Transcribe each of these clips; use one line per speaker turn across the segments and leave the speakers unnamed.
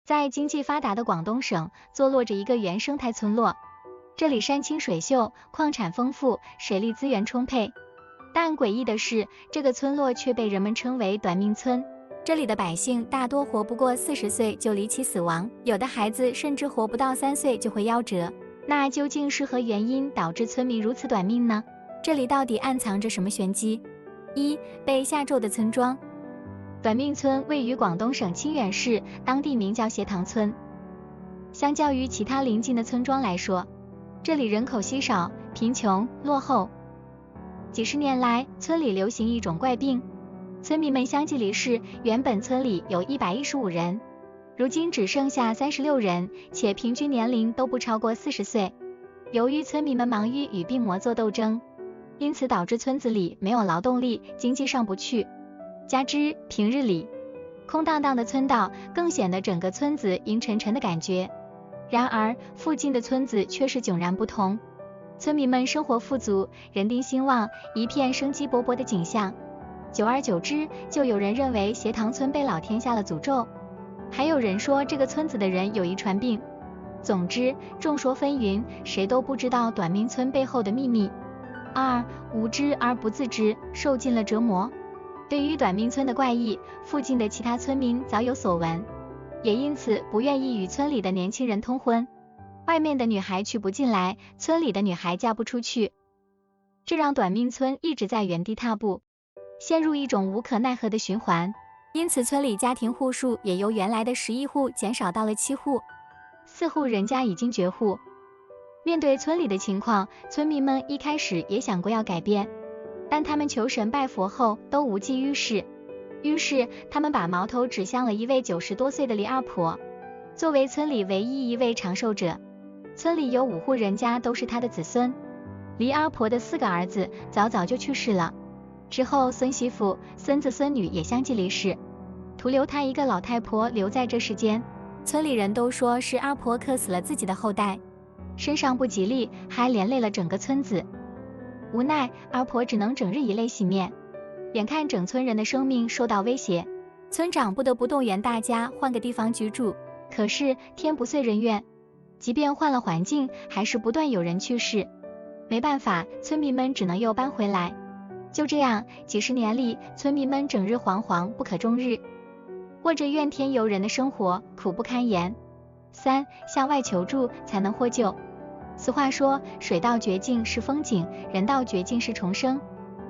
在经济发达的广东省，坐落着一个原生态村落，这里山清水秀，矿产丰富，水利资源充沛。但诡异的是，这个村落却被人们称为短命村。这里的百姓大多活不过40岁就离奇死亡，有的孩子甚至活不到3岁就会夭折。那究竟是何原因导致村民如此短命呢？这里到底暗藏着什么玄机？被下咒的村庄。短命村位于广东省清远市，当地名叫斜塘村。相较于其他邻近的村庄来说，这里人口稀少，贫穷落后。几十年来，村里流行一种怪病，村民们相继离世，原本村里有115人，如今只剩下36人，且平均年龄都不超过40岁。由于村民们忙于与病魔做斗争，因此导致村子里没有劳动力，经济上不去。加之平日里空荡荡的村道，更显得整个村子阴沉沉的感觉。然而附近的村子却是迥然不同，村民们生活富足，人丁兴旺，一片生机勃勃的景象。久而久之，就有人认为斜塘村被老天下了诅咒，还有人说这个村子的人有遗传病。总之众说纷纭，谁都不知道短命村背后的秘密。无知而不自知，受尽了折磨。对于短命村的怪异，附近的其他村民早有所闻，也因此不愿意与村里的年轻人通婚。外面的女孩娶不进来，村里的女孩嫁不出去，这让短命村一直在原地踏步，陷入一种无可奈何的循环。因此村里家庭户数也由原来的11户减少到了7户，4户人家已经绝户。面对村里的情况，村民们一开始也想过要改变，但他们求神拜佛后都无济于事。于是他们把矛头指向了一位90多岁的李二婆。作为村里唯一一位长寿者，村里有5户人家都是她的子孙。李二婆的4个儿子早早就去世了，之后孙媳妇、孙子孙女也相继离世，徒留她一个老太婆留在这世间。村里人都说是二婆克死了自己的后代，身上不吉利，还连累了整个村子。无奈二婆只能整日以泪洗面，眼看整村人的生命受到威胁，村长不得不动员大家换个地方居住。可是天不遂人愿，即便换了环境，还是不断有人去世。没办法，村民们只能又搬回来。就这样，几十年里，村民们整日惶惶不可终日，过着怨天尤人的生活，苦不堪言。向外求助才能获救。俗话说，水到绝境是风景，人到绝境是重生。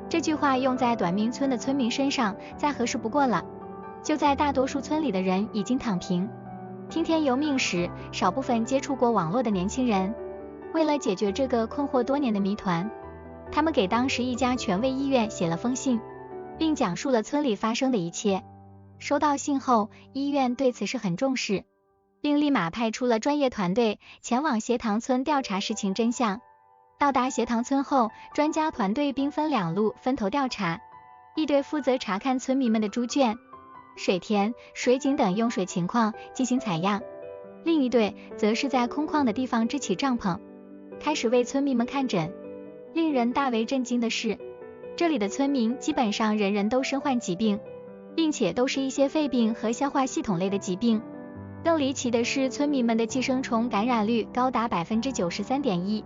这句话用在短命村的村民身上，再合适不过了。就在大多数村里的人已经躺平，听天由命时，少部分接触过网络的年轻人，为了解决这个困惑多年的谜团，他们给当时一家权威医院写了封信，并讲述了村里发生的一切。收到信后，医院对此事很重视，并立马派出了专业团队前往斜塘村调查事情真相。到达斜塘村后，专家团队兵分2路分头调查，一队负责查看村民们的猪圈、水田、水井等用水情况进行采样，另一队则是在空旷的地方支起帐篷，开始为村民们看诊。令人大为震惊的是，这里的村民基本上人人都身患疾病，并且都是一些肺病和消化系统类的疾病。更离奇的是，村民们的寄生虫感染率高达 93.1%。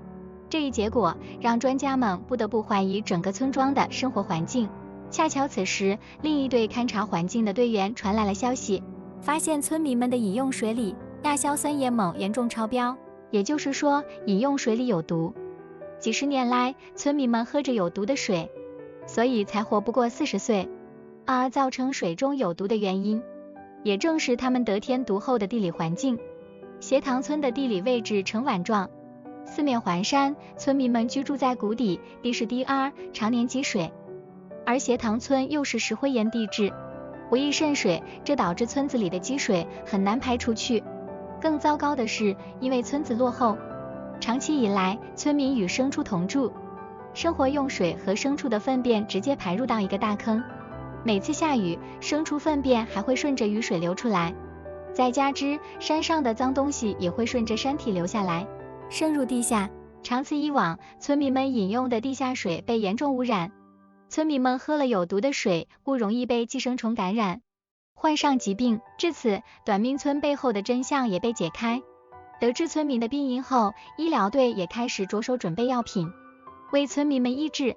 这一结果让专家们不得不怀疑整个村庄的生活环境。恰巧此时，另一队勘察环境的队员传来了消息，发现村民们的饮用水里亚硝酸盐锰严重超标，也就是说饮用水里有毒。几十年来，村民们喝着有毒的水，所以才活不过40岁。而造成水中有毒的原因，也正是他们得天独厚的地理环境。斜塘村的地理位置呈碗状，四面环山，村民们居住在谷底，地势低洼，常年积水。而斜塘村又是石灰岩地质，不易渗水，这导致村子里的积水很难排出去。更糟糕的是，因为村子落后，长期以来村民与牲畜同住，生活用水和牲畜的粪便直接排入到一个大坑，每次下雨，牲畜粪便还会顺着雨水流出来，再加之山上的脏东西也会顺着山体流下来，渗入地下。长此以往，村民们饮用的地下水被严重污染，村民们喝了有毒的水，不容易被寄生虫感染，患上疾病。至此，短命村背后的真相也被解开。得知村民的病因后，医疗队也开始着手准备药品，为村民们医治。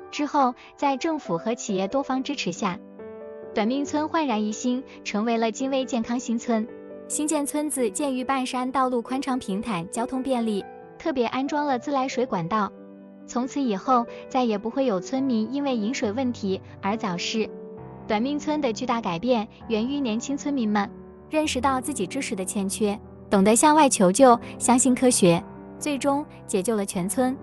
之后，在政府和企业多方支持下，短命村焕然一新，成为了金威健康新村。新建村子建于半山，道路宽敞平坦，交通便利，特别安装了自来水管道。从此以后，再也不会有村民因为饮水问题而早逝。短命村的巨大改变源于年轻村民们认识到自己知识的欠缺，懂得向外求救，相信科学，最终解救了全村。